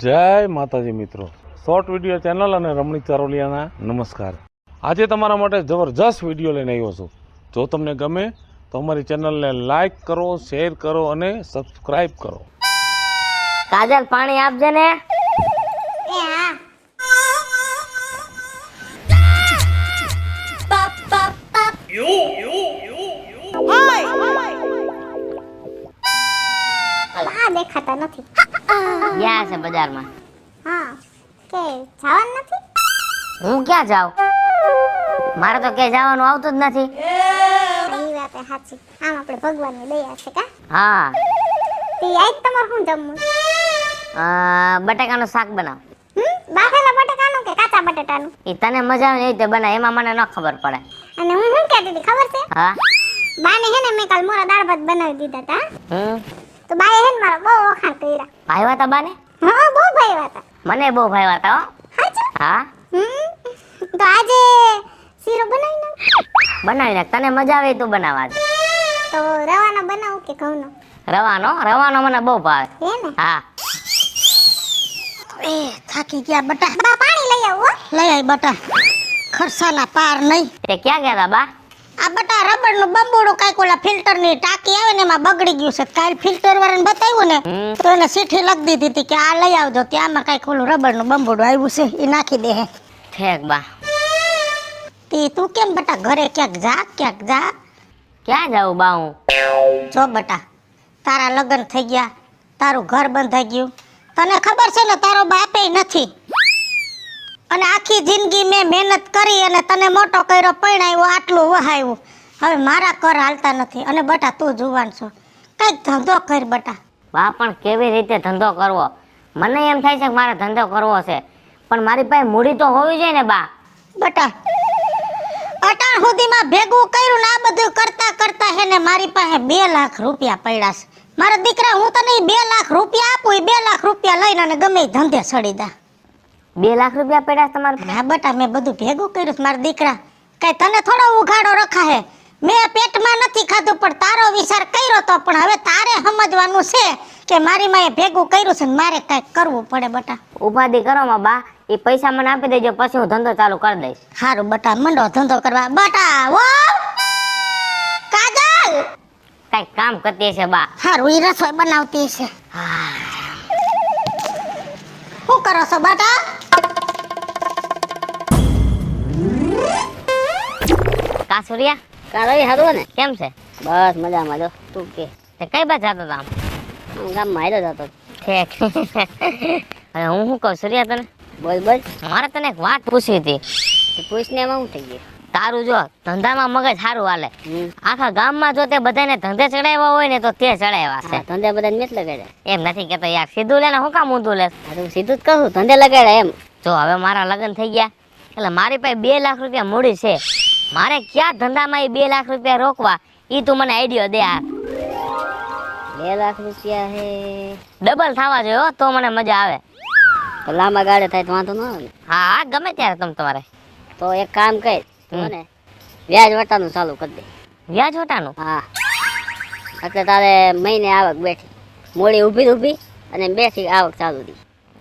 જય માતાજી મિત્રો, શોર્ટ વિડીયો ચેનલ અને રમણીક ચારોલિયાના નમસ્કાર। આજે તમારા માટે જબરજસ્ત વિડીયો લઈને આવ્યો છું। જો તમને ગમે તો અમારી ચેનલને લાઈક કરો, શેર કરો અને સબસ્ક્રાઇબ કરો। કાજલ પાણી આપજે ને। દેખાતા નથી। ગયા છે બજારમાં। હા કે જવાનું નથી? હું ક્યાં જાઉં? મારે તો ક્યાંય જવાનું આવતું જ નથી। એ વાત સાચી। આમ આપણે ભગવાનની દયા છે કા? હા, તી આજ તમારે શું જમવું? બટાકાનું શાક બનાવ। બાફેલા બટાકાનું કે કાચા બટાટાનું? એ તને મજા આવે એ રીતે બનાવ, એમાં મને ન ખબર પડે। અને હું શું કહેતી હતી ખબર છે? હા, બાને હે ને મેં કાલ મોરા દાળ ભાત બનાવી દીધા હતા। હમ, તો બાએ હે ને મારા બહુ વખાણ કર્યા। ભાઈવા તા બાને? હા બહુ ભાઈવા હતા। મને બહુ ભાઈવા તા હો। સાચું? હા, તો આજે શીરો બનાવી નાખ। બનાવી નાખ, તને મજા આવે તું બનાવવા। તો રવાનો બનાવું કે ઘઉંનો? રવાનો મને બહુ ભાવે। હે ને? હા, એ થાકી ગયા બટા। બા પાણી લઈ આવો। લઈ આય બટા, ખર્ચાના પાર નહીં। તે ક્યાં ગયા તા બા? આ બટા રબરનું બંબોડું કાંઈક ઓલા ફિલ્ટરની ટાંકી આવે ને એમાં બગડી ગયું છે। કાલ ફિલ્ટર વાળાને બતાવ્યું ને તો એને ચીઠી લખી દીધી હતી કે આ લઈ આવજો, ત્યાંમાં કાંઈક ઓલું રબરનું બંબોડું આવ્યું છે એ નાખી દે હે। ઠેક બા। તું કેમ બટા ઘરે ક્યાંક જા? ક્યાં જાઉં બા હું? જો બટા, તારા લગ્ન થઈ ગયા, તારું ઘર બંધાઈ ગયું, તને ખબર છે ને તારો બાપે નથી, અને આખી જિંદગી મેં મહેનત કરી અને તને મોટો કર્યો, પરણાવ્યો, આટલું વહાવ્યું, હવે મારા કર હાલતા નથી। અને બટા તું જુવાન છો, કંઈક ધંધો કર બટા। બા પણ કેવી રીતે ધંધો કરવો? મને એમ થાય છે કે મારે ધંધો કરવો છે, પણ મારી પાસે મૂડી તો હોવી જોઈએ ને બા। બટા અટાણ સુધીમાં ભેગું કર્યું ને આ બધું કરતા કરતા હે ને મારી પાસે 2 લાખ રૂપિયા પડ્યા છે। મારા દીકરા હું તને 2 લાખ રૂપિયા આપું, એ 2 લાખ રૂપિયા લઈને અને ગમે એ ધંધે સડી દા। 2 લાખ રૂપિયા પડ્યા તમારે? હા બટા, મેં બધું ભેગું કર્યું છે મારા દીકરા, કઈ તને થોડો ઉઘાડો રખા હે। મેં પેટમાં નથી ખાધું પણ તારો વિચાર કર્યો તો, પણ હવે તારે સમજવાનું છે કે મારી માએ ભેગું કર્યું છે ને મારે કઈક કરવું પડે બટા। ઉપાધિ કરો માં બા, એ પૈસા મને આપી દેજો, પછી હું ધંધો ચાલુ કરી દઈશ। હારું બટા, મંડો ધંધો કરવા બટા। વો કાજલ કઈક કામ કરતી છે બા। હારું, ઈ રસોઈ બનાવતી છે। શું કરો છો બટા? કાસુરિયા કારોઈ હારું ને? કેમ છે? બસ મજામાં। જો તું કે તે કઈ બાજુ જતો હતા? હું ગામમાં આવ્યો જતો। ઠેક। હવે હું શું કહું સૂર્યા તને? બોલ મારે તને એક વાત પૂછવી હતી। પૂછને એમાં શું થઈ ગયું? તારું જો ધંધામાં મગજ સારું હાલે, આખા ગામમાં જો તે બધાને ધંધે ચડાવ્યા હોય ને તો તે ચડાવ્યા છે। ધંધે બધાને મેં જ લગાડ્યા એમ નથી કેતો યાર, સીધું લે ને હું કામ ઊંધું લે? સીધું જ કહું, ધંધે લગાડ્યા એમ। જો હવે મારા લગ્ન થઈ ગયા એટલે મારી પાસે 2 લાખ રૂપિયા મૂડી છે, મારે ક્યાં ધંધામાં એ 2 લાખ રૂપિયા રોકવા, ઈ તું મને આઈડિયો દે। આ 2 લાખ રૂપિયા હે ડબલ થવા જોઈએ હો, તો મને મજા આવે। તો લાંબા ગાળે થાય તો વાંધો ન આવે? હા ગમે ત્યારે તમારે તો એક કામ કર, ને વ્યાજ વટાનું ચાલુ કરી દે। વ્યાજ વટાનું? હા, એટલે તારે મહિને આવક બેઠી, મોડી ઊભી અને બેઠી આવક ચાલુ થઈ।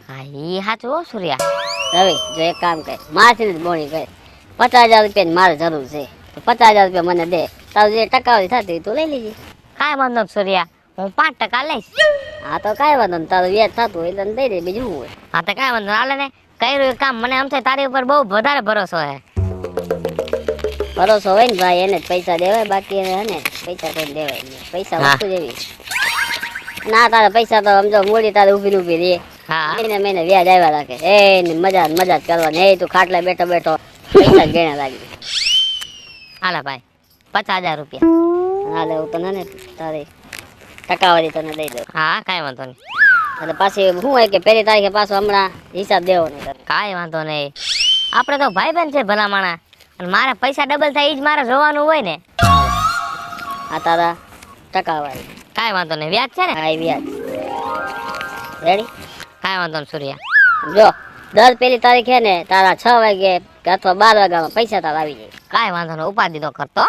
હા ઈ સાચું હો સૂર્યા। હવે જો એક કામ કર, મારથી જ બોણી કર, 50,000 રૂપિયાની મારે જરૂર છે, 50,000 રૂપિયા મને દે, તારું જે ટકાવારી થતી તું લઈ લેજે। કાંઈ વાંધો નહીં સૂર્યા, હું 5% લઈશ। હા તો કાંઈ વાંધો નહીં, તારું વ્યાજ થતું હોય એટલે દઈ દે, બીજું શું હોય? હા તો કાંઈ વાંધો હાલે ને, કર્યું કામ મને આમ થાય તારી ઉપર બહુ વધારે ભરોસો છે। ભરોસો હોય ને ભાઈ એને જ પૈસા દેવાય, બાકી એને ને પૈસા કોઈ દેવાય નહીં। પૈસા વસ્તુ જેવી ના, તારે પૈસા તો સમજો મૂડી તારે ઊભી રહે, મહિને વ્યાજ આવ્યા રાખે, એ મજા જ કરવાની। એ તું ખાટલે બેઠો પૈસા જ ગણ્યા લાગી। હાલે ભાઈ 50,000 રૂપિયા હાલે, હું તને ને તારી ટકાવારી તને દઈ દઉં। હા કાંઈ વાંધો નહીં, એટલે પાછી શું હોય કે 1 તારીખે પાછો હમણાં હિસાબ દેવો નહીં। કાંઈ વાંધો નહીં, આપણે તો ભાઈ બહેન છે ભલા માણા, અને મારે પૈસા ડબલ થાય એ જ મારે જોવાનું હોય ને। આ તારા ટકાવારી કાંઈ વાંધો નહીં, વ્યાજ છે ને? હા વ્યાજ રેડી, કાંઈ વાંધો નહીં સૂર્યા। જો દર 1 તારીખે ને તારા 6 વાગે કે અથવા 12 વાગ્યામાં પૈસા તારા આવી જાય। કાંઈ વાંધો નહીં, ઉપાધિ તો કરતો।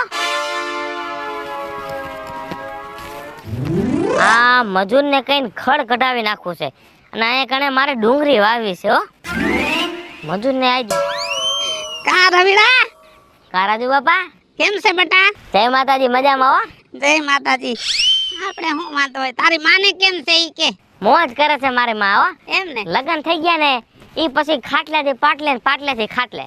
આ મજૂરને કઈને ખડ કઢાવી નાખવું છે, અને અહીંયા કણે મારે ડુંગળી વાવી છે હો. મજૂરને આવજો. કા રવિડા કા રાજુ બાપા કેમ છે બેટા? જય માતાજી, મજામાં હો. જય માતાજી. આપણે શું વાંધો હોય? તારી માને કેમ છે ઈ કે? મોજ કરે છે મારી માં હો. એમ ને? લગન થઈ ગયા ને ઈ પછી ખાટલેથી પાટલે ને પાટલેથી ખાટલે.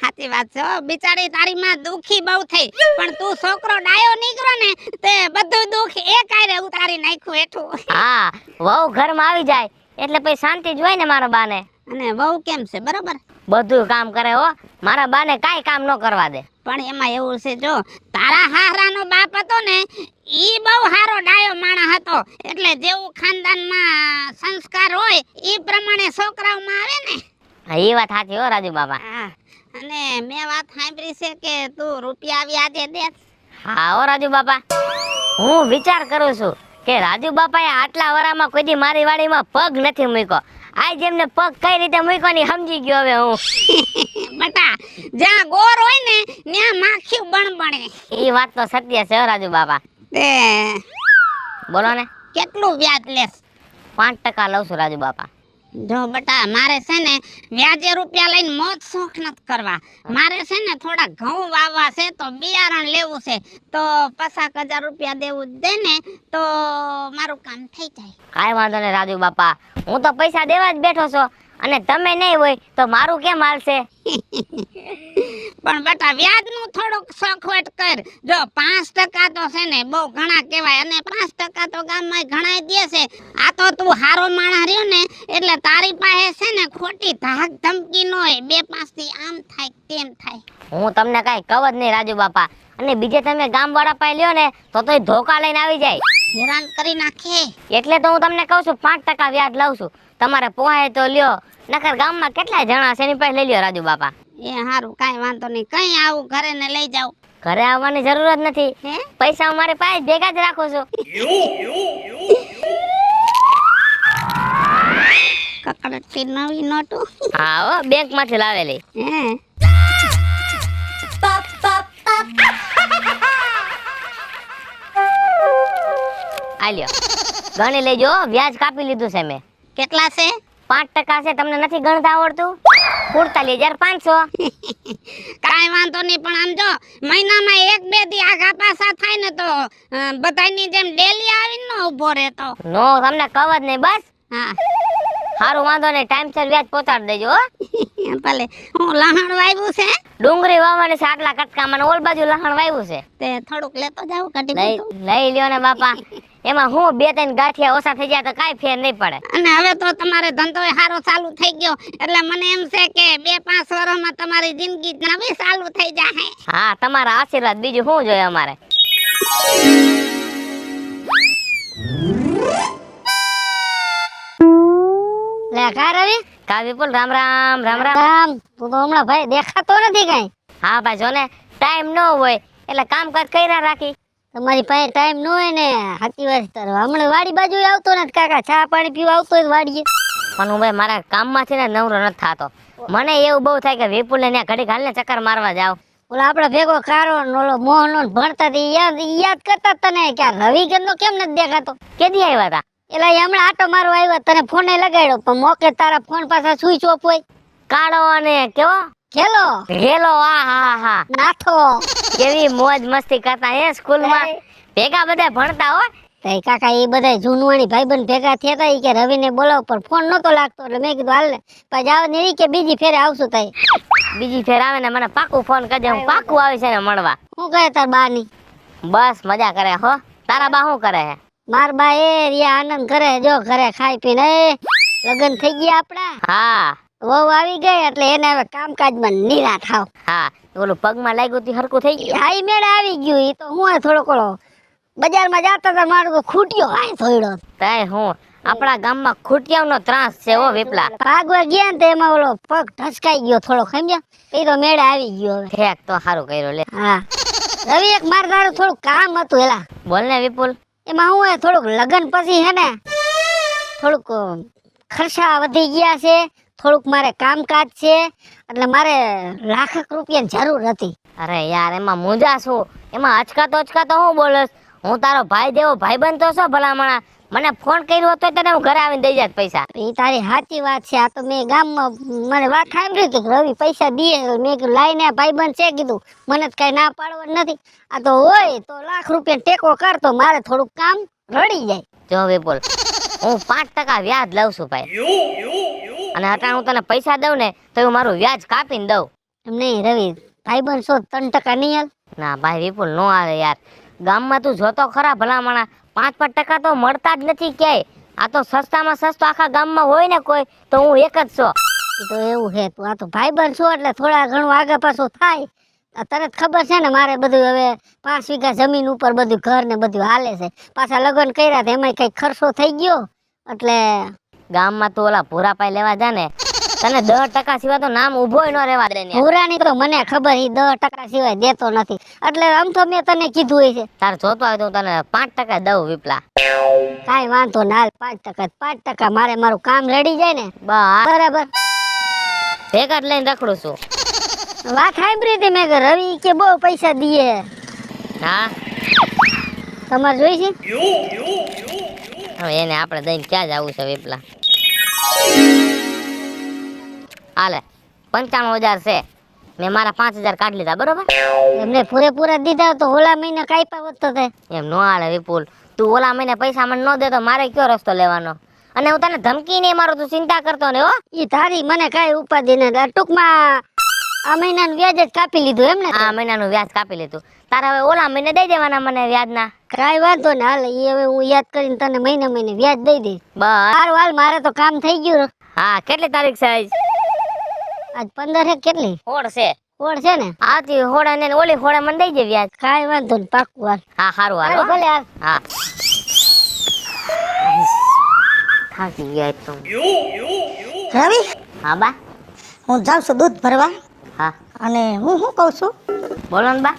સાચી વાત છે હો. બિચારી તારી માં દુખી બહુ થઈ, પણ તું છોકરો ડાયો નીકળ્યો ને તે બધું દુખ એક આરે ઉતારી નાખ્યું હેઠું. હા, વહુ ઘરમાં આવી જાય એટલે પછી શાંતિ જ હોય ને મારા બાને. અને વહુ કેમ છે? બરોબર? બધું કામ કરે હો. મારા બાને કાઈ કામ ન કરવા દે. પણ એમાં એવું છે, જો તારા હાહરાનો બાપ હતો ને ઈ બહુ હારો ડાયો માણસ હતો, એટલે જેવું ખાનદાનમાં સંસ્કાર હોય ઈ પ્રમાણે છોકરાઓમાં આવે ને. હા, એ વાત સાચી હો રાજુ બાપા. હા, અને મેં વાત સાંભળી છે કે તું રૂપિયા વ્યાજે દે. હા હો રાજુ બાપા, હું વિચાર કરું છું કે રાજુ બાપાએ આટલા વરામાં કોઈ દી મારી વાડીમાં પગ નથી મૂક્યો. આ જેમને પગ કઈ રીતે મૂક્યો ની સમજી ગયો હવે હું. બટા, જ્યાં ગોર હોય ને ત્યાં માખીયું બણબણે. એ વાત તો સત્ય છે હો રાજુ બાપા. તે બોલો ને. કેટલું વ્યાજ લેસ? 5% લઉં છું રાજુ બાપા. જો બટા, મારે છે ને વ્યાજે રૂપિયા લઈને મોજ શોખ નથી કરવા. મારે છે ને થોડા ઘઉં વાવવા છે, તો બિયારણ લેવું છે, તો 50,000 રૂપિયા દેવું દે ને તો મારું કામ થઈ જાય. કાંઈ વાંધો નહીં રાજુ બાપા, હું તો પૈસા દેવા જ બેઠો છો અને તમે નહીં હોય તો મારું કેમ હાલશે? પણ બટા, વ્યાજનું થોડુંક સખવટ કર. જો 5% તો છે ને બહુ ઘણા કહેવાય, અને 5% તો ગામમાં ઘણા દે છે. આ તો તું હારો માણસ રહ્યો ને એટલે તારી પાસે છે ને ખોટી ધાક ધમકી ન હોય. 2-5 થી આમ થાય તેમ થાય. હું તમને કાંઈ કહું જ નહીં રાજુ બાપા. અને બીજે તમે ગામવાળા પાસે લ્યો ને તો તોય ધોકા લઈને આવી જાય, હેરાન કરી નાખે. એટલે તો હું તમને કહું છું 5% વ્યાજ લઉં છું. તમારે પોહાય તો લ્યો, નકર ગામમાં કેટલા જણા છે એની પાસે લઈ લ્યો રાજુ બાપા. એ હારું, કાંઈ વાંધો નહીં. કઈ આવું ઘરે ને લઈ જાવ? ઘરે આવવાની જરૂર જ નથી. હે? પૈસા હું મારી પાસે ભેગા જ રાખું છું. કકડતી નવી નોટો. હા હો, બેંકમાંથી લાવેલી. હે? આ લ્યો, ગણી લેજો હો, વ્યાજ કાપી લીધું છે મેં. કેટલા છે? 5% છે. તમને નથી ગણતા આવડતું? 47,500. કાંઈ વાંધો નહીં, પણ આમ જો મહિનામાં 1-2 દી આગા પાછા થાય ને તો બધાની જેમ ડેલી આવીને ન ઊભો રહેતો. નો, તમને કહું જ નહીં બસ. હા, સારું, વાંધો નહીં, ટાઈમસર વ્યાજ પહોંચાડી દેજો હો. ભલે. હું લહણ વાવ્યું છે, ડુંગળી વાવવાની છે આટલા કટકામાં, ઓલ બાજુ લહણ વાવ્યું છે. તે થોડુંક લેતો જાવ કટી લઈ બધું. લઈ લ્યો ને બાપા. એમાં હું 2-3 ગાંઠિયા ઓછા થઈ જાય તો કાંઈ ફેર નહીં પડે. અને હવે તો તમારે ધંધો સારો ચાલુ થઈ ગયો, એટલે મને એમ છે કે 2-5 વર્ષમાં તમારી જિંદગી નવી ચાલુ થઈ જાય. હા, તમારા આશીર્વાદ, બીજું શું જોઈએ અમારે. લે કા રવિ? કા વિપુલ, રામ રામ. રામ રામ. રામ. તું તો હમણાં ભાઈ દેખાતો નથી કઈ. હા ભાઈ, જો ને ટાઈમ ન હોય એટલે કામકાજ કર્યા રાખી. તમારી પાસે ટાઈમ ન હોય ને, સાચી વાત છે. હમણાં વાડી બાજુ આવતો નથી કાકા, ચા પાણી પીવા આવતો હોય વાડીએ. પણ હું ભાઈ મારા કામમાંથી ને નવરો નથી થતો. મને એવું બહુ થાય કે વિપુલને ત્યાં ઘડી હાલને ચક્કર મારવા જાવ. ઓલા આપડે ભેગો કારો ઓલો મોહન ભણતા યાદ કરતા તને કે રવિ ગંદો કેમ નથી દેખાતો? કેદી આવ્યા હતા? એલા એ હમણાં આટો મારવા આવ્યો, તને ફોન લગાડ્યો પણ મોકે તારા ફોન પાછા સ્વિચ ઓફ હોય. કાળો અને કેવો ખેલો ઘેલો. આ હા હા, નાથો. કેવી મોજ મસ્તી કરતા હે સ્કૂલમાં. ભેગા બધા ભણતા હો. તઈ કાકા એ બધા જૂનવાણી ભાઈબંધ ભેગા થયા હતા. ઈ કે રવિને બોલાવ, પણ ફોન નતો લાગતો એટલે મેં કીધું હાલ ને પછી આવ ને કે બીજી ફેરે આવશું. તઈ બીજી ફેર આવે ને મને પાકું ફોન કરજે, હું પાકું આવી છે ને મળવા. શું કહે તાર બા ની? બસ મજા કરે હો. તારા બા શું કરે હે? માર બા એ રિયા આનંદ કરે, જો ઘરે ખાઈ પીને. લગ્ન થઈ ગયા આપડા, હા વહુ આવી ગઈ એટલે એને હવે કામકાજમાં નીરા થાવ. હા, ઓલું પગમાં લાગ્યું તું હરકું થઈ ગયું. આઈ મેળે આવી ગયું. ઈ તો હું થોડો કોળો બજારમાં જાતા હતા, મારો તો ખૂટ્યો આય થોડો. તય હું આપણા ગામમાં ખૂટિયાઓનો ત્રાસ છે હો વિપલા. ભાગવા ગયા ને તો એમાં ઓલો પગ ઢસકાઈ ગયો થોડો, સમજ્યા? એ તો મેળે આવી ગયો હવે. ઠેક, તો સારું કર્યું લે. હા રવિ, એક માર તારું થોડું કામ હતું. એલા બોલ ને વિપુલ. એમાં હું થોડુંક લગન પછી હે ને થોડુંક ખર્ચા વધી ગયા છે, થોડુંક મારે કામકાજ છે, એટલે મારે લાખ રૂપિયાની જરૂર હતી. અરે યાર, એમાં મુંજા છું? એમાં અચકાતો હું બોલસ? હું તારો ભાઈ જેવો ભાઈબંધ તો છો ભલામણા, મને ફોન કર્યો હતો તને હું ઘરે આવીને દઈ જાત પૈસા. એ તારી સાચી વાત છે. આ તો મેં ગામમાં મને વાત સાંભળી કે રવિ પૈસા દીએ. મેં કીધું લાઈને ભાઈબંધ છે કીધું, મને જ કઈ ના પાડવાનું નથી. આ તો હોય તો લાખ રૂપિયા ટેકો કરતો, મારે થોડુંક કામ રડી જાય. જો વિપુલ, હું 5% વ્યાજ લઉં છું ભાઈ, અને અટાણ હું તને પૈસા દઉં ને તો હું મારું વ્યાજ કાપીને દઉં. એમ નહીં રવિ, ભાઈબંધ છો 3% નહીં હાલ? ના ભાઈ વિપુલ, નો આવે યાર. ગામમાં તું જોતો ખરા ભલામણા 5% તો મળતા જ નથી ક્યાંય. આ તો સસ્તામાં સસ્તો આખા ગામમાં હોય ને કોઈ તો હું એક જ છો. એ તો એવું છે, તું આ તો ભાઈબંધ છો એટલે થોડા ઘણું આગળ પાછું થાય. આ તને જ ખબર છે ને મારે બધું હવે 5 વીઘા જમીન ઉપર બધું ઘર ને બધું હાલે છે. પાછા લગ્ન કર્યા તો એમાંય કઈ ખર્ચો થઈ ગયો એટલે ગામમાં તું ઓલા ભૂરાપાઈ લેવા જા ને, તને 10% સિવાય તો નામ ઊભોય ન રહેવા દે ને. પુરાણી તો મને ખબર, એ 10% સિવાય દેતો નથી, એટલે આમ તો મેં તને કીધું હોય છે. તાર જોતો હોય તો હું તને 5% દઉં વિપલા. કાંઈ વાંધો ના, 5% મારે મારું કામ રેડી જાય ને બસ બરાબર. ભેગા જ લઈને રખડું છું. વાત સાંભળી હતી મેં કે રવિ કે બહુ પૈસા દીએ. હા, તમારે જોઈ છે? હવે એને આપણે દઈને ક્યાં જવું છે વિપલા? હાલે 95,000 છે, મેં મારા 5,000 કાઢી લીધા બરોબર. એમને પૂરેપૂરા દીધા તો ઓલા મહિને કાપ્યા હોત તો તે. એમ નો હાલે વિપુલ, તું ઓલા મહિને પૈસા મને ન દે તો મારે કયો રસ્તો લેવાનો? અને હું તને ધમકી નહીં મારું, તું ચિંતા કરતો ને હો. ઈ તારી મને કાંઈ ઉપાધિ નથી. ટૂંકમાં આ મહિનાનું વ્યાજ જ કાપી લીધું એમ ને? આ મહિનાનું વ્યાજ કાપી લીધું. તારે હવે ઓલા મહિને દઈ દેવાના મને વ્યાજના. કાંઈ વાંધો ને, હાલ ઈ હવે હું યાદ કરીને તને મહિને વ્યાજ દઈ દઈશ. બસ. સારું હાલ, મારે તો કામ થઈ ગયું. હા, કેટલી તારીખ છે આજ? આજ 15 છે. કેટલી હોળ છે. હોળ છે ને? આથી હોળા ને ઓલી હોળે મને દઈ દે વ્યાજ. કાંઈ વાંધો ને, પાક્કું હાલ. હા સારું હાલ હારું, હો. ભલે હાલ. હા, થાકી ગયા એક તો. રવિ, હા બા. હું જાઉં છું દૂધ ભરવા, હા અને હું શું કહું છું, બોલો ને બા.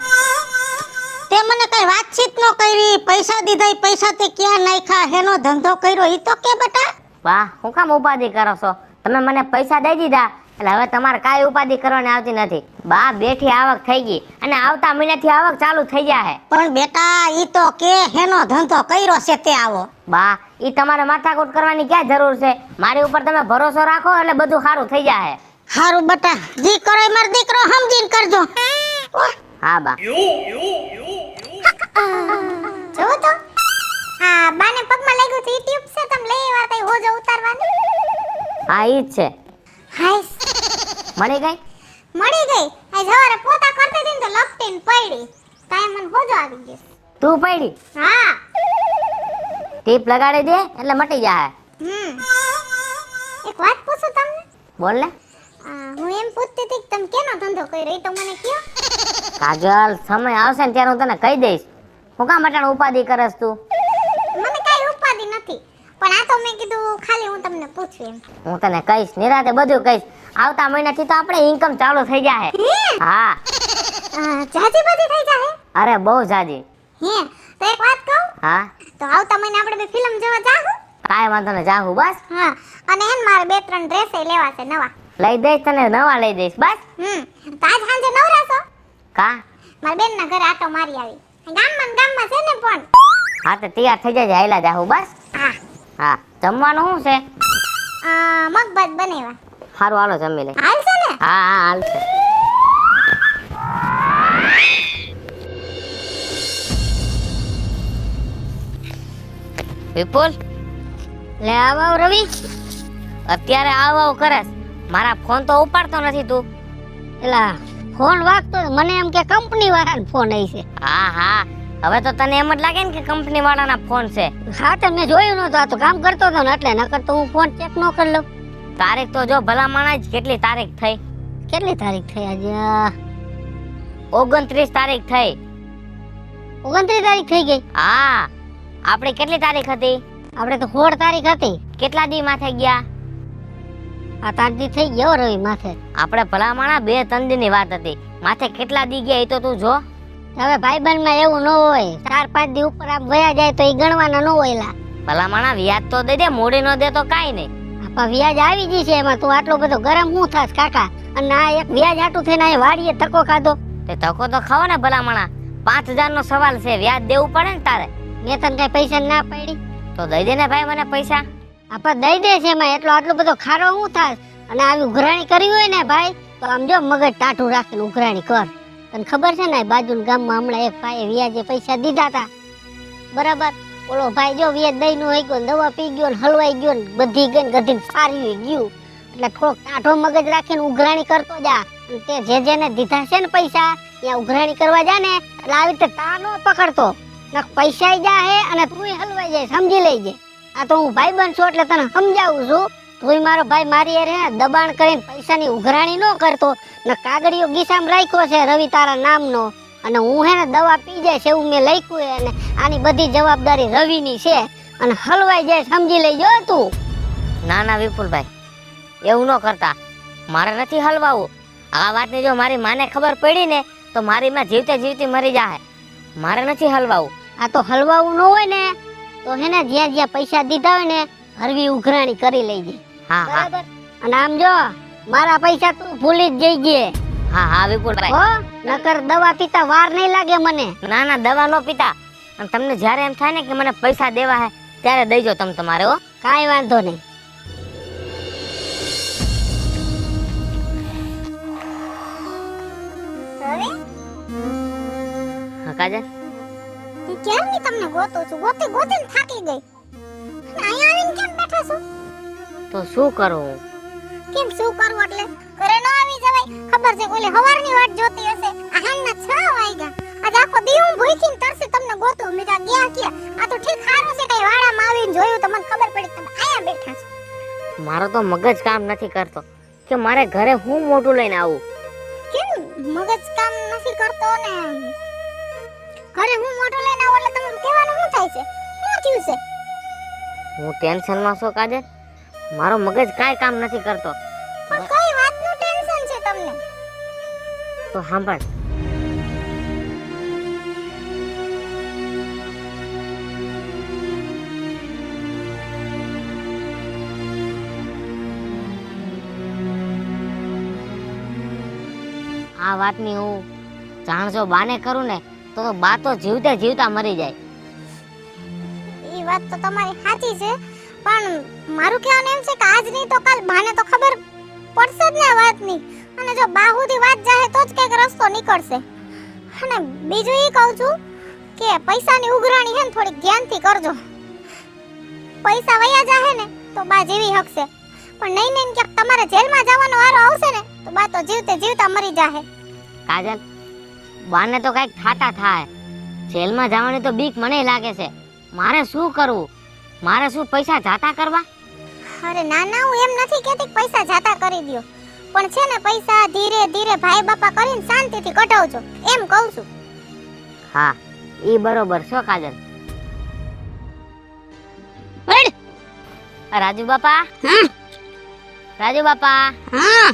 તે મને કઈ વાતચીત ન કરી. પૈસા દીધા, ઈ પૈસા તે ક્યાં નાખ્યા, હેનો ધંધો કર્યો ઈ તો કે બેટા. વાહ, હું કામ ઉપાધિ કરો છો? તમે મને પૈસા દઈ દીધા એટલે હવે તમારે કાંઈ ઉપાધિ કરવાની આવતી નથી. બા બેઠી આવક થઈ ગઈ અને આવતા મહિનાથી આવક ચાલુ થઈ જાય. પણ બેટા ઈ તો કે હેનો ધંધો કર્યો છે તે આવો. બા, ઈ તમારે માથાકૂટ કરવાની ક્યાં જરૂર છે? મારી ઉપર તમે ભરોસો રાખો એટલે બધું સારું થઈ જાય. હારું બેટા, જી કરો ઈ મારો દીકરો સમજીને કરજો. હા બા. જો તો આ બાને પગમાં લાગ્યું છે, ઈ ટ્યુબ છે, તમે લઈ આવ્યા તા હોજો ઉતારવાની. હા ઈ જ છે. હાઈસ મળી ગઈ? મળી ગઈ. આ સવારે પોતા કરતી હતી ને તો લપટીને પડી. તાય મને હોજો આવી ગયો. તું પડી? હા. ટીપ લગાડી દે એટલે મટી જાય. એક વાત પૂછું તમને? બોલ ને. હું એમ પૂછતી હતી કે તમે કેનો ધંધો કર્યો, ઈ તો મને કયો. કાજલ, સમય આવશે ને ત્યારે હું તને કહી દઈશ. હું કામ અટાણ ઉપાધિ કરસ તું? મને કાઈ ઉપાધિ નથી, પણ આ તો મેં કીધું ખાલી હું તમને પૂછું એમ. હું તને કહીશ, નિરાતે બધું કહીશ. આવતા મહિનાથી તો આપણે ઇન્કમ ચાલુ થઈ જાય. હા. જાજી બધી થઈ જાય. અરે બહુ જાજી. હે તો એક વાત કહું, હા, તો આવતા મહિને આપણે બે ફિલ્મ જોવા જાહું. કાંઈ વાંધો ને, જાહું બસ. હા, અને એન મારે 2-3 ડ્રેસ લેવા છે નવા. લઈ દઈશ તને, નવા લઈ દઈશ બસ. તો આજ સાંજે નવરા છો? કા? મારા બેનના ઘરે આટો મારી આવી. ગામમાં ને ગામમાં છે ને પણ. હા તો તૈયાર થઈ જાય, હાઈલા જાહું બસ. હા. હા, જમવાનું શું છે? મગભાત બનાવ્યા. સારું હાલો જમી લે. હાલ છે ને? હા હા હાલ છે. વિપુલ, લે આવો રવિ. અત્યારે આવ આવ કરસ, મારા ફોન તો ઉપાડતો નથી તું. એલા ફોન વાગતો મને એમ કે કંપની વાળાનો ફોન આવી છે. હા હા, હવે તો તને એમ જ લાગે ને કે કંપની વાળાના ફોન છે. હા તો મેં જોયું નતું, આ તો કામ કરતો હતો ને એટલે, નકર તો હું ફોન ચેક ન કરી લઉં. તારીખ તો જો ભલા માણસ, કેટલી તારીખ થઈ? કેટલી તારીખ થઈ આજે? 29 તારીખ થઈ. 29 તારીખ થઈ ગઈ. હા, આપણી કેટલી તારીખ હતી? આપણે તો 16 તારીખ હતી. કેટલા દી માથે ગયા? આ 7 દી થઈ ગયો રવિ માથે. આપણે ભલા માણા 2-3 દી ની વાત હતી, માથે કેટલા દી ગયા એ તો તું જો. હવે ભાઈબંધ માં એવું ન હોય, 4-5 દી ઉપર આમ વયા જાય તો એ ગણવાના ન હોય. લા ભલા માણા વ્યાજ તો દઈ દે, મોડી ન દે તો કાઈ નહીં. આપા વ્યાજ આવી ગઈ છે, એમાં તું આટલો બધો ગરમ હું થાસ કાકા? અને આ એક વ્યાજ આટું થઈને આ વાડીએ ધક્કો ખાધો. તે ધક્કો તો ખાવો ને ભલા માણા. 5,000 નો સવાલ છે, વ્યાજ દેવું પડે ને તારે. મેં તને કઈ પૈસા ના પાડી? તો દઈ દે ને ભાઈ મને પૈસા. આપણે દઈ દે છે એમાં આટલો બધો ખારો હું થાય? અને આવી ઉઘરાણી કરવી હોય ને ભાઈ તો આમ જો મગજ ટાઢું રાખીને ઉઘરાણી કર. તને ખબર છે ને બાજુના ગામમાં હમણાં એક ભાઈએ વ્યાજે પૈસા દીધા હતા, બરાબર? ઓલો ભાઈ જો વ્યાજ દઈને હોય ગયો, દવા પી ગયો ને હલવાઈ ગયો ને બધી ગઈ ને ગધીને ફારી ગયું. એટલે થોડોક ટાઢો મગજ રાખીને ઉઘરાણી કરતો જા. અને તે જેને દીધા છે ને પૈસા ત્યાં ઉઘરાણી કરવા જા ને એટલે આવી રીતે તા ન પકડતો, ને પૈસા જા હે અને તુંય હલવાઈ જાય, સમજી લેજે. આ તો હું ભાઈ બન છું એટલે તને સમજાવું છું. તુંય મારો ભાઈ મારી યાર હે દબાણ કરીને પૈસાની ઉઘરાણી ન કરતો. ને કાગળિયો ગીસામાં રાખ્યો છે રવિ તારા નામનો, અને હું હે ને દવા પી જાય છે એવું મેં લખ્યું હે. અને આની બધી જવાબદારી રવિની છે અને હલવાઈ જાય, સમજી લેજો તું. ના ના વિપુલભાઈ, એવું ન કરતા. મારે નથી હલવાવું. આ વાતની જો મારી માને ખબર પડી ને તો મારી માં જીવતે જીવતી મરી જાય. મારે નથી હલવાવું. આ તો હલવાવું ન હોય ને તો હે ને જ્યાં જ્યાં પૈસા દીધા હોય ને હરવી ઉઘરાણી કરી લેજે, હા હા બરાબર? અને આમ જો મારા પૈસા તું ભૂલી જ જઈજે, હા હા વિપુલભાઈ. હો? નકર દવા પીતા વાર નહીં લાગે મને. ના ના દવા નો પીતા. અને તમને જ્યારે એમ થાય ને કે મને પૈસા દેવા હે ત્યારે દઈજો તમે તમારે. હો, કાંઈ વાંધો નહીં. હવે હા કાજલ, હું ક્યારની તમને ગોતું છું, ગોતી ગોતીને થાકી ગઈ. અને અહીંયા આવીને કેમ બેઠા છો? તો શું કરું? કેમ શું કરવું એટલે ઘરે ન આવી જવાય? ખબર છે ઓલી હવારની વાટ જોતી હશે. આ હાંજના 6 વાગ્યા. આજ આખો દી હું ભૂખીને તરસે તમને ગોતું. મેં ગયા ક્યાં? આ તો ઠીક સારું છે કઈ વાડામાં આવીને જોયું તો મને ખબર પડી તમે આયા બેઠા છો. મારો તો મગજ કામ નથી કરતો કે મારે ઘરે હું મોટું લઈને આવું. કેમ મગજ કામ નથી કરતો ને? ઘરે હું મોટો લઈને આવું એટલે તમારું કહેવાનું શું થાય છે? શું થયું છે? હું ટેન્શનમાં છું કાજલ. મારો મગજ કાંઈ કામ નથી કરતો. પણ કઈ વાતનું ટેન્શન છે તમને? તો સાંભળ. આ વાતની હું જાણ જો બાને કરું ને તો બા તો જીવતે જીવતા મરી જાય. એ વાત તો તમારી સાચી છે, પણ મારું કહેવાનું એમ છે કે આજ નહીં તો કાલ બાને તો ખબર પડશે જ ને આ વાતની. અને જો બા સુધી વાત જાહે તો જ કંઈક રસ્તો નીકળશે. અને બીજું એ કહું છું કે પૈસાની ઉઘરાણી છે ને થોડીક ધ્યાનથી કરજો. પૈસા વયા જાહે ને તો બા જીવી શકશે, પણ નહીં નહીં કે તમારે જેલમાં જવાનો વારો આવશે ને તો બા તો જીવતે જીવતા મરી જાહે. કાજલ, બાને તો કઈક થાતા થાય. જેલમાં જવાની તો બીક મને લાગે છે. મારે શું કરવું? મારે શું પૈસા જાતા કરવા? અરે ના ના, હું એમ નથી કહેતી કે પૈસા જાતા કરી દ્યો, પણ છે ને પૈસા ધીરે ધીરે ભાઈ બાપા કરીને શાંતિથી કઢાવજો એમ કહું છું. હા, ઈ બરોબર છો કાજલ. વળ. રાજુ બાપા, હા રાજુ બાપા, હા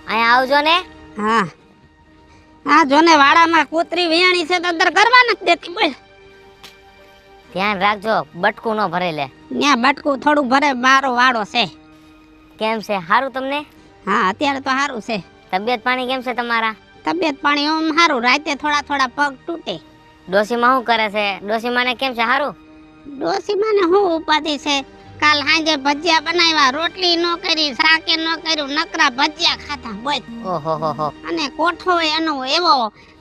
અહીંયા આવજો ને. હા હા, જોને વાડામાં કૂતરી વિયાણી છે તો અંદર કરવા નથી દેતી. બોલ. ધ્યાન રાખજો બટકું ન ભરે લે. ત્યાં બટકું થોડું ભરે, મારો વાડો છે. કેમ છે? સારું તમને? હા અત્યારે તો સારું છે. તબિયત પાણી કેમ છે તમારા? તબિયત પાણી ઓમ સારું. રાતે થોડા થોડા પગ તૂટે. ડોસીમાં શું કરે છે? ડોસીમાને કેમ છે? સારું? ડોસીમાને શું ઉપાધિ છે? કાલ સાંજે ભજીયા બનાવ્યા, રોટલી ન કરી, શાકે ન કર્યું, નકરા ભજીયા ખાધા. બોલ. ઓહો હો હો. અને કોઠો એનો એવો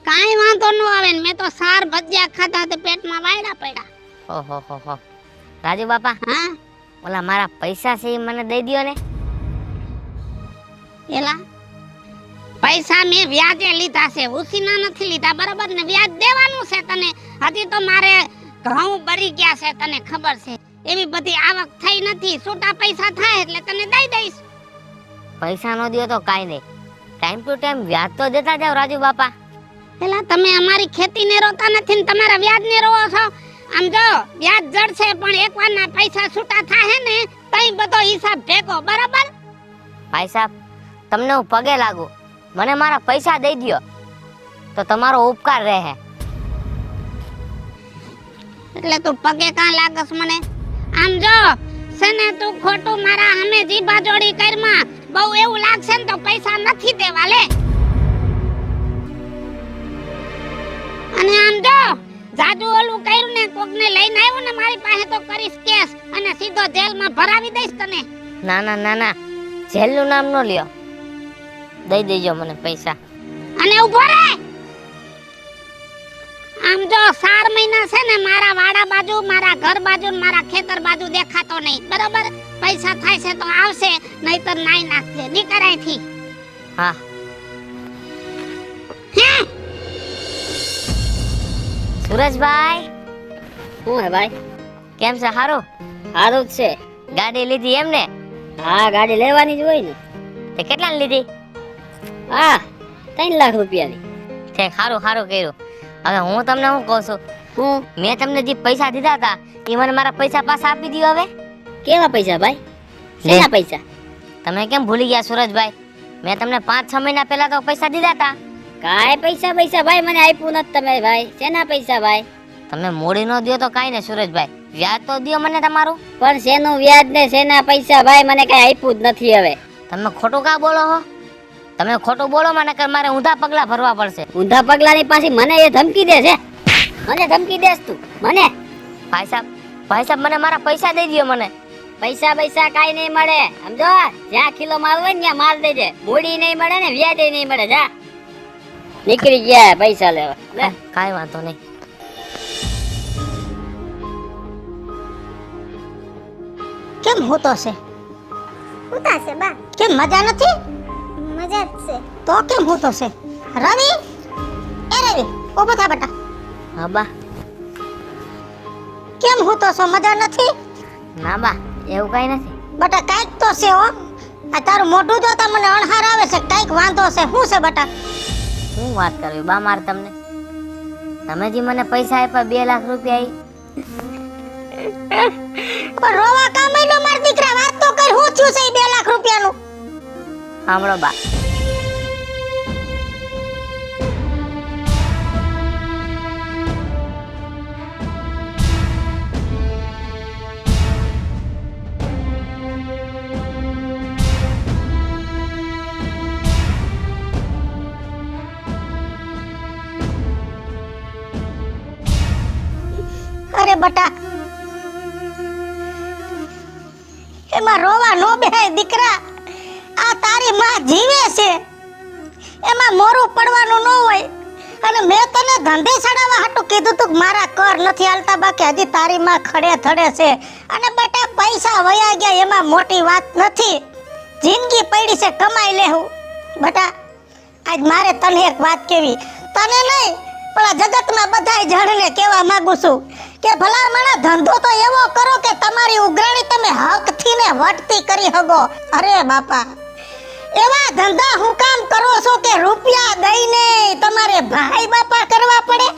કાંઈ વાંધો ન આવે ને. મેં તો સાર ભજીયા ખાધા તો પેટમાં વાયડા પડ્યા. ઓહો હો હો. રાજુ બાપા, હા ઓલા મારા પૈસા છે ઈ મને દઈ દ્યો ને. એલા પૈસા મેં વ્યાજે લીધા છે, ઉસીના નથી લીધા, બરાબર ને? વ્યાજ દેવાનું છે તને. હજી તો મારે ઘઉં ભરી ગયા છે, તને ખબર છે. એવી બધી આવક થઈ નથી. છૂટા પૈસા થાય એટલે તને દઈ દઈશ. પૈસા નો દ્યો તો કાઈ નહીં, ટાઈમ ટુ ટાઈમ વ્યાજ તો દેતા જાવ રાજુ બાપા. એલા તમે અમારી ખેતીને રોતા નથી ને તમારા વ્યાજને રોવો છો. આમ જો વ્યાજ જડશે પણ એકવારના પૈસા છૂટા થાય ને તઈ બધો હિસાબ ભેગો, બરાબર? ભાઈ સાહેબ, તમને હું પગે લાગુ, મને મારા પૈસા દઈ દ્યો તો તમારો ઉપકાર રહે. એટલે તું પગે કાં લાગસ મને? આમ જો સને તું ખોટું મારા સામે જીભા જોડી કરમાં બહુ એવું લાગશે ને તો પૈસા નથી દેવા લે. અને આમ જો જાજુ ઓલું કર્યું ને કોકને લઈને આવ્યો ને મારી પાસે તો કરીશ કેસ અને સીધો જેલમાં ભરાવી દઈશ તને. ના ના ના ના, જેલનું નામ ન લ્યો, દઈ દેજો મને પૈસા. અને ઊભો રહે. આમ જો 4 મહિના છે ને મારા વાડા બાજુ, મારા ઘર બાજુ ને મારા ખેતર બાજુ દેખાતો નહીં, બરોબર? પૈસા થાય છે તો આવશે, નહીતર નાઈ નાખજે. નીકળ અહીંથી. હા. સુરજભાઈ, શું હે ભાઈ? કેમ છે? હારું? સારું જ છે. ગાડી લીધી એમ ને? હા, ગાડી લેવાની જ હોય ને. તે કેટલાની લીધી? હા, 3 લાખ રૂપિયાની. તે સારું સારું કર્યું. હવે હું તમને શું કહું છું, મેં તમને જે પૈસા દીધા હતા એ મને મારા પૈસા પાછા આપી દો. હવે કેવા પૈસા ભાઈ? શેના પૈસા? તમે કેમ ભૂલી ગયા સુરજભાઈ? મેં તમને 5-6 મહિના પહેલા તો પૈસા દીધા હતા. કાંઈ પૈસા ભાઈ મને આપ્યું નથી તમે ભાઈ. શેના પૈસા ભાઈ? તમે મોડી નો દો તો કાઈ ને સુરજભાઈ, વ્યાજ તો દો મને તમારું. પણ શેનું વ્યાજ ને શેના પૈસા ભાઈ? મને કાંઈ આપ્યું જ નથી. હવે તમે ખોટું કા બોલો છો? તમે ખોટું બોલો મને કે મારે ઊંધા પગલા ભરવા પડશે. ઊંધા પગલાની પાછી મને એ ધમકી દે છે. મને ધમકી દેસ તું મને? ભાઈ સાહેબ મને મારા પૈસા દઈ દો મને. પૈસા કાંઈ નહીં મળે, સમજો? જ્યાં કિલો માલ હોય ને ત્યાં માલ દેજે. મૂડી નહીં મળે ને વ્યાજ નહીં મળે. જા, નીકળી ગયા પૈસા લેવા. લે. કાઈ વાંધો નહીં. કેમ હોતો છે? ઉતા છે બા, કેમ મજા નથી? મજા જ છે. તો કેમ હોતો છે? રવિ, એ રવિ, ઊભો થા બેટા. હા બા. કેમ હોતો છો? મજા નથી? ના બા, એવું કઈ નથી. બેટા કાંઈક તો છે હો. આ તારું મોઢું જોતા મને અણહાર આવે છે. કાંઈક વાંધો છે. શું છે બેટા? શું વાત કરવી બા મારે તમને? તમે જે મને પૈસા આપ્યા 2 લાખ રૂપિયા પણ રોવા કા મહિનો માર દીકરા? વાત તો કર. શું થયું છે 2 લાખ રૂપિયાનું? સાંભળો બા. અરે બટા, એમાં રોવા નો બેહાય દીકરા. આ તારી માં જીવે છે, એમાં મોરું પડવાનું ન હોય. અને મેં તને ધંધે ચડાવવા હાટું કીધું તું કે મારા કર નથી હાલતા, બાકી હજી તારી માં ખડે થડે છે. અને બેટા પૈસા વયા ગયા એમાં મોટી વાત નથી. જિંદગી પડી છે, કમાઈ લેવું. બેટા આજ મારે તને એક વાત કેવી, તને નહીં પણ આ જગતમાં બધાય જણને કહેવા માંગુ છું કે ભલા મને ધંધો તો એવો કરો કે તમારી ઉઘરાણી તમે હકથી ને વટતી કરી હગો. અરે બાપા, એવા ધંધા હું કામ કરો છો કે રૂપિયા દઈને તમારે ભાઈ બાપા કરવા પડે?